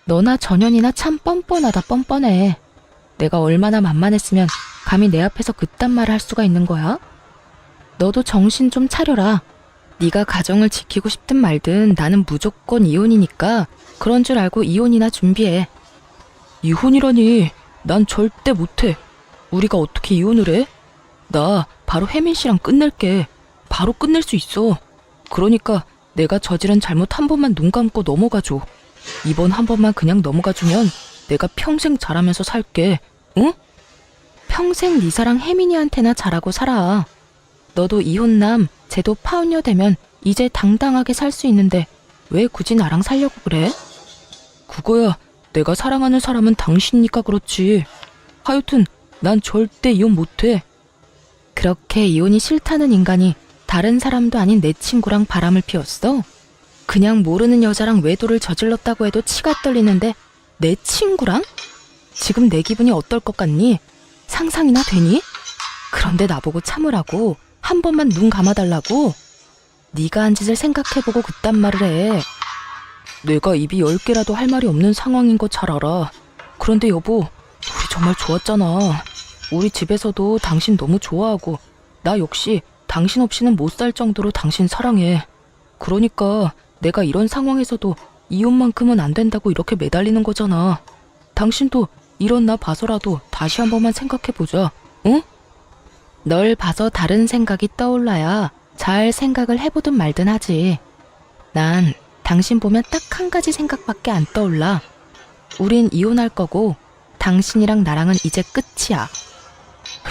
너나 전현이나 참 뻔뻔하다 뻔뻔해. 내가 얼마나 만만했으면 감히 내 앞에서 그딴 말을 할 수가 있는 거야? 너도 정신 좀 차려라. 네가 가정을 지키고 싶든 말든 나는 무조건 이혼이니까 그런 줄 알고 이혼이나 준비해. 이혼이라니. 난 절대 못해. 우리가 어떻게 이혼을 해? 나 바로 혜민 씨랑 끝낼게. 바로 끝낼 수 있어. 그러니까 내가 저지른 잘못 한 번만 눈 감고 넘어가줘. 이번 한 번만 그냥 넘어가주면 내가 평생 잘하면서 살게. 응? 평생 네 사랑 혜민이한테나 잘하고 살아. 너도 이혼남, 쟤도 파혼녀 되면 이제 당당하게 살 수 있는데 왜 굳이 나랑 살려고 그래? 그거야 내가 사랑하는 사람은 당신이니까 그렇지. 하여튼 난 절대 이혼 못해. 그렇게 이혼이 싫다는 인간이 다른 사람도 아닌 내 친구랑 바람을 피웠어? 그냥 모르는 여자랑 외도를 저질렀다고 해도 치가 떨리는데 내 친구랑? 지금 내 기분이 어떨 것 같니? 상상이나 되니? 그런데 나보고 참으라고? 한 번만 눈 감아달라고? 네가 한 짓을 생각해보고 그딴 말을 해. 내가 입이 10개라도 할 말이 없는 상황인 거 잘 알아. 그런데 여보, 우리 정말 좋았잖아. 우리 집에서도 당신 너무 좋아하고 나 역시 당신 없이는 못 살 정도로 당신 사랑해. 그러니까 내가 이런 상황에서도 이혼만큼은 안 된다고 이렇게 매달리는 거잖아. 당신도 이런 나 봐서라도 다시 한 번만 생각해보자, 응? 널 봐서 다른 생각이 떠올라야 잘 생각을 해보든 말든 하지. 난 당신 보면 딱 한 가지 생각밖에 안 떠올라. 우린 이혼할 거고 당신이랑 나랑은 이제 끝이야.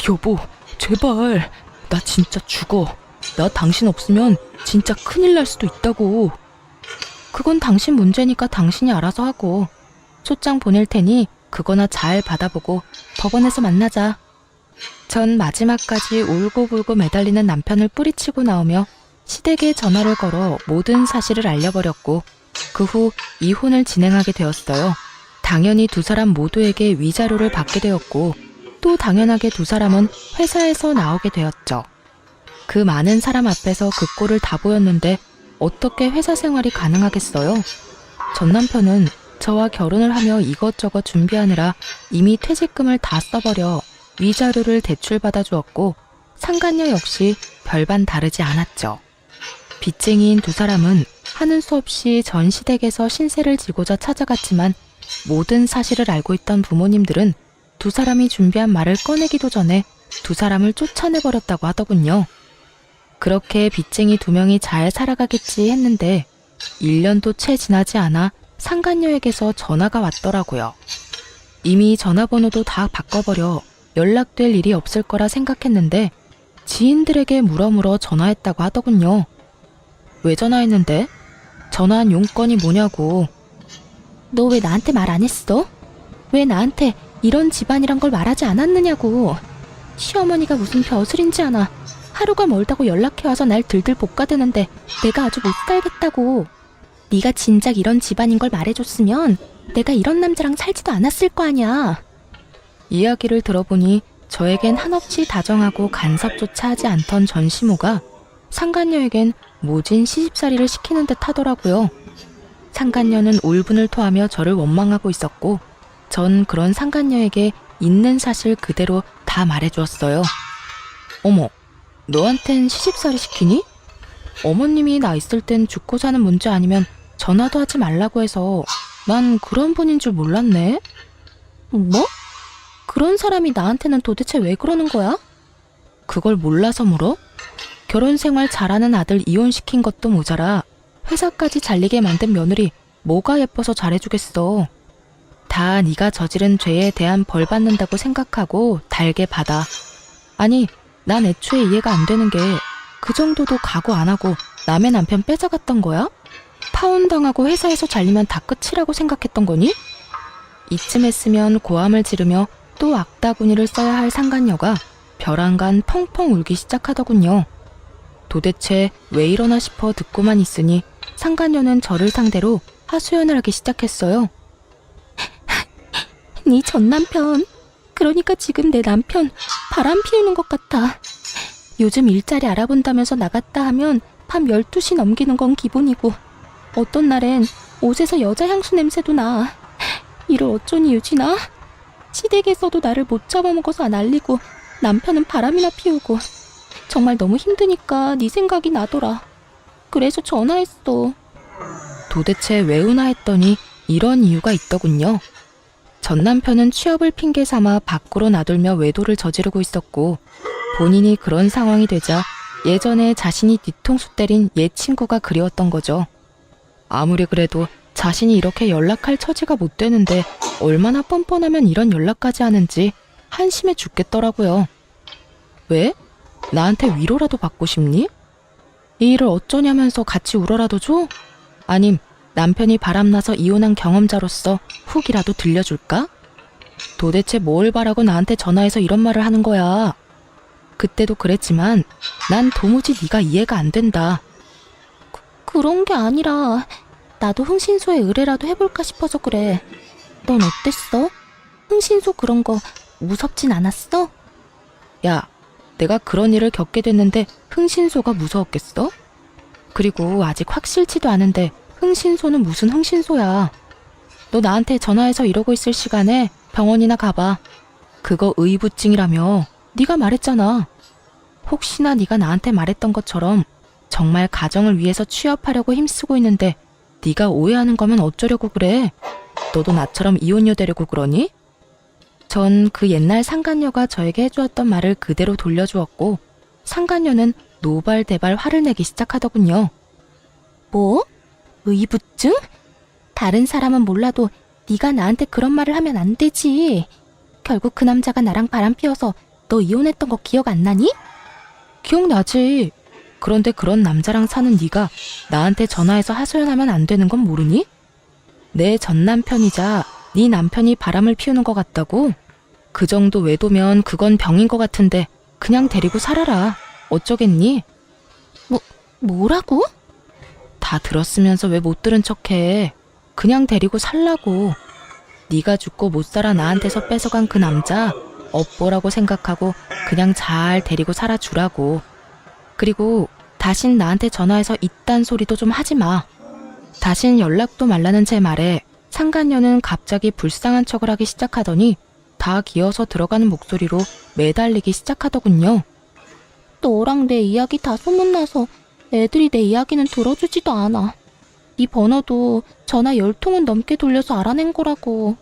여보, 제발. 나 진짜 죽어. 나 당신 없으면 진짜 큰일 날 수도 있다고. 그건 당신 문제니까 당신이 알아서 하고. 초장 보낼 테니 그거나 잘 받아보고 법원에서 만나자. 전 마지막까지 울고불고 매달리는 남편을 뿌리치고 나오며 시댁에 전화를 걸어 모든 사실을 알려버렸고 그 후 이혼을 진행하게 되었어요. 당연히 두 사람 모두에게 위자료를 받게 되었고 또 당연하게 두 사람은 회사에서 나오게 되었죠. 그 많은 사람 앞에서 그 꼴을 다 보였는데 어떻게 회사 생활이 가능하겠어요? 전 남편은 저와 결혼을 하며 이것저것 준비하느라 이미 퇴직금을 다 써버려 위자료를 대출받아 주었고 상간녀 역시 별반 다르지 않았죠. 빚쟁이인 두 사람은 하는 수 없이 전 시댁에서 신세를 지고자 찾아갔지만 모든 사실을 알고 있던 부모님들은 두 사람이 준비한 말을 꺼내기도 전에 두 사람을 쫓아내버렸다고 하더군요. 그렇게 빚쟁이 두 명이 잘 살아가겠지 했는데 1년도 채 지나지 않아 상간녀에게서 전화가 왔더라고요. 이미 전화번호도 다 바꿔버려 연락될 일이 없을 거라 생각했는데 지인들에게 물어물어 전화했다고 하더군요. 왜 전화했는데? 전화한 용건이 뭐냐고. 너 왜 나한테 말 안 했어? 왜 나한테 이런 집안이란 걸 말하지 않았느냐고. 시어머니가 무슨 벼슬인지 아나. 하루가 멀다고 연락해와서 날 들들 볶아대는데 내가 아주 못 살겠다고. 네가 진작 이런 집안인 걸 말해줬으면 내가 이런 남자랑 살지도 않았을 거 아냐. 이야기를 들어보니 저에겐 한없이 다정하고 간섭조차 하지 않던 전시모가 상간녀에겐 모진 시집살이를 시키는 듯 하더라고요. 상간녀는 울분을 토하며 저를 원망하고 있었고 전 그런 상간녀에게 있는 사실 그대로 다 말해주었어요. 어머, 너한텐 시집살이 시키니? 어머님이 나 있을 땐 죽고 사는 문제 아니면 전화도 하지 말라고 해서 난 그런 분인 줄 몰랐네. 뭐? 그런 사람이 나한테는 도대체 왜 그러는 거야? 그걸 몰라서 물어? 결혼 생활 잘하는 아들 이혼시킨 것도 모자라 회사까지 잘리게 만든 며느리 뭐가 예뻐서 잘해주겠어. 다 네가 저지른 죄에 대한 벌 받는다고 생각하고 달게 받아. 아니, 난 애초에 이해가 안 되는 게 그 정도도 각오 안 하고 남의 남편 뺏어갔던 거야? 파혼당하고 회사에서 잘리면 다 끝이라고 생각했던 거니? 이쯤 했으면 고함을 지르며 또 악다구니를 써야 할 상간녀가 벼랑간 펑펑 울기 시작하더군요. 도대체 왜 이러나 싶어 듣고만 있으니 상간녀는 저를 상대로 하소연을 하기 시작했어요. 네 전 남편, 그러니까 지금 내 남편 바람 피우는 것 같아. 요즘 일자리 알아본다면서 나갔다 하면 밤 12시 넘기는 건 기본이고 어떤 날엔 옷에서 여자 향수 냄새도 나. 이를 어쩌니 유진아? 시댁에서도 나를 못 잡아먹어서 난리고 남편은 바람이나 피우고 정말 너무 힘드니까 네 생각이 나더라. 그래서 전화했어. 도대체 왜 우나 했더니 이런 이유가 있더군요. 전 남편은 취업을 핑계 삼아 밖으로 나돌며 외도를 저지르고 있었고 본인이 그런 상황이 되자 예전에 자신이 뒤통수 때린 옛 친구가 그리웠던 거죠. 아무리 그래도 자신이 이렇게 연락할 처지가 못 되는데 얼마나 뻔뻔하면 이런 연락까지 하는지 한심해 죽겠더라고요. 왜? 나한테 위로라도 받고 싶니? 이 일을 어쩌냐면서 같이 울어라도 줘? 아님 남편이 바람나서 이혼한 경험자로서 훅이라도 들려줄까? 도대체 뭘 바라고 나한테 전화해서 이런 말을 하는 거야? 그때도 그랬지만 난 도무지 네가 이해가 안 된다. 그런 게 아니라 나도 흥신소에 의뢰라도 해볼까 싶어서 그래. 넌 어땠어? 흥신소 그런 거 무섭진 않았어? 야, 내가 그런 일을 겪게 됐는데 흥신소가 무서웠겠어? 그리고 아직 확실치도 않은데 흥신소는 무슨 흥신소야. 너 나한테 전화해서 이러고 있을 시간에 병원이나 가봐. 그거 의부증이라며 네가 말했잖아. 혹시나 네가 나한테 말했던 것처럼 정말 가정을 위해서 취업하려고 힘쓰고 있는데 네가 오해하는 거면 어쩌려고 그래? 너도 나처럼 이혼녀 되려고 그러니? 전 그 옛날 상간녀가 저에게 해주었던 말을 그대로 돌려주었고 상간녀는 노발대발 화를 내기 시작하더군요. 뭐? 의부증? 다른 사람은 몰라도 네가 나한테 그런 말을 하면 안 되지. 결국 그 남자가 나랑 바람 피워서 너 이혼했던 거 기억 안 나니? 기억나지. 그런데 그런 남자랑 사는 네가 나한테 전화해서 하소연하면 안 되는 건 모르니? 내 전 남편이자 네 남편이 바람을 피우는 것 같다고? 그 정도 외도면 그건 병인 것 같은데 그냥 데리고 살아라. 어쩌겠니? 뭐라고? 다 들었으면서 왜 못 들은 척해. 그냥 데리고 살라고. 네가 죽고 못 살아 나한테서 뺏어간 그 남자 업보라고 생각하고 그냥 잘 데리고 살아주라고. 그리고 다신 나한테 전화해서 이딴 소리도 좀 하지 마. 다신 연락도 말라는 제 말에 상간녀는 갑자기 불쌍한 척을 하기 시작하더니 다 기어서 들어가는 목소리로 매달리기 시작하더군요. 너랑 내 이야기 다 소문나서 애들이 내 이야기는 들어주지도 않아. 네 번호도 전화 10통은 넘게 돌려서 알아낸 거라고.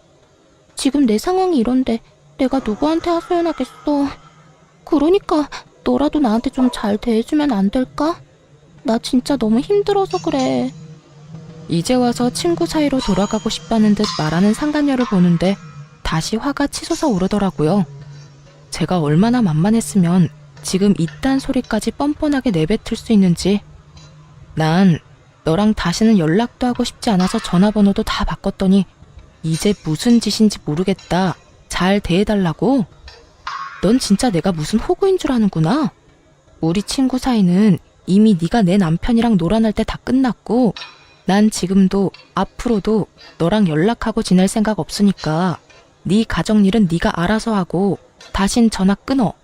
지금 내 상황이 이런데 내가 누구한테 하소연하겠어. 그러니까 너라도 나한테 좀 잘 대해주면 안 될까? 나 진짜 너무 힘들어서 그래. 이제 와서 친구 사이로 돌아가고 싶다는 듯 말하는 상간녀를 보는데 다시 화가 치솟아 오르더라고요. 제가 얼마나 만만했으면 지금 이딴 소리까지 뻔뻔하게 내뱉을 수 있는지. 난 너랑 다시는 연락도 하고 싶지 않아서 전화번호도 다 바꿨더니 이제 무슨 짓인지 모르겠다. 잘 대해달라고? 넌 진짜 내가 무슨 호구인 줄 아는구나. 우리 친구 사이는 이미 네가 내 남편이랑 놀아날 때 다 끝났고 난 지금도 앞으로도 너랑 연락하고 지낼 생각 없으니까 네 가정일은 네가 알아서 하고 다신 전화 끊어.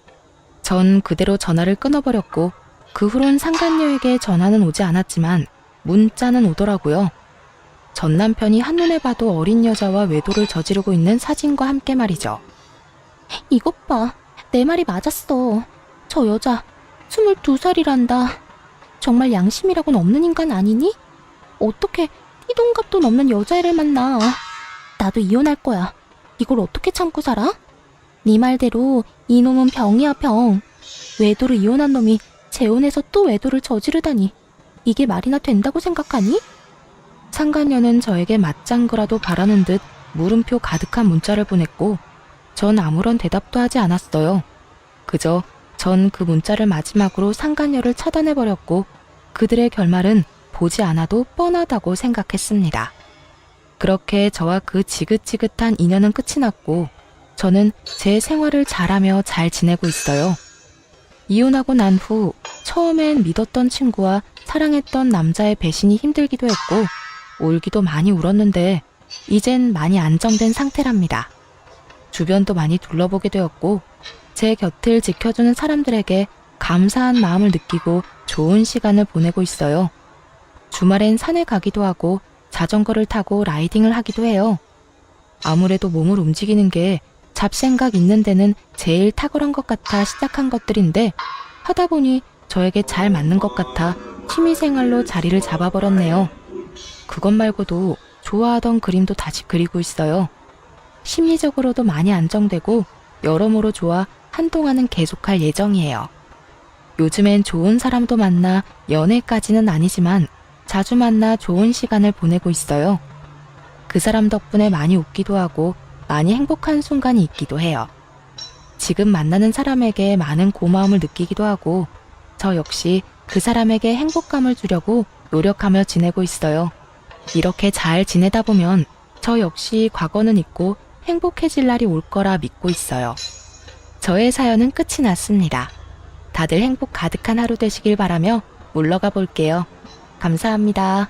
전 그대로 전화를 끊어버렸고 그 후론 상간녀에게 전화는 오지 않았지만 문자는 오더라고요. 전 남편이 한눈에 봐도 어린 여자와 외도를 저지르고 있는 사진과 함께 말이죠. 이것 봐. 내 말이 맞았어. 저 여자 22살이란다. 정말 양심이라고는 없는 인간 아니니? 어떻게 띠동갑도 넘는 여자애를 만나. 나도 이혼할 거야. 이걸 어떻게 참고 살아? 네 말대로 이놈은 병이야 병. 외도로 이혼한 놈이 재혼해서 또 외도를 저지르다니. 이게 말이나 된다고 생각하니? 상간녀는 저에게 맞장구라도 바라는 듯 물음표 가득한 문자를 보냈고 전 아무런 대답도 하지 않았어요. 그저 전 그 문자를 마지막으로 상간녀를 차단해버렸고 그들의 결말은 보지 않아도 뻔하다고 생각했습니다. 그렇게 저와 그 지긋지긋한 인연은 끝이 났고 저는 제 생활을 잘하며 잘 지내고 있어요. 이혼하고 난 후 처음엔 믿었던 친구와 사랑했던 남자의 배신이 힘들기도 했고 울기도 많이 울었는데 이젠 많이 안정된 상태랍니다. 주변도 많이 둘러보게 되었고 제 곁을 지켜주는 사람들에게 감사한 마음을 느끼고 좋은 시간을 보내고 있어요. 주말엔 산에 가기도 하고 자전거를 타고 라이딩을 하기도 해요. 아무래도 몸을 움직이는 게 잡생각 있는 데는 제일 탁월한 것 같아 시작한 것들인데 하다 보니 저에게 잘 맞는 것 같아 취미생활로 자리를 잡아버렸네요. 그것 말고도 좋아하던 그림도 다시 그리고 있어요. 심리적으로도 많이 안정되고 여러모로 좋아 한동안은 계속할 예정이에요. 요즘엔 좋은 사람도 만나 연애까지는 아니지만 자주 만나 좋은 시간을 보내고 있어요. 그 사람 덕분에 많이 웃기도 하고 많이 행복한 순간이 있기도 해요. 지금 만나는 사람에게 많은 고마움을 느끼기도 하고 저 역시 그 사람에게 행복감을 주려고 노력하며 지내고 있어요. 이렇게 잘 지내다 보면 저 역시 과거는 잊고 행복해질 날이 올 거라 믿고 있어요. 저의 사연은 끝이 났습니다. 다들 행복 가득한 하루 되시길 바라며 물러가 볼게요. 감사합니다.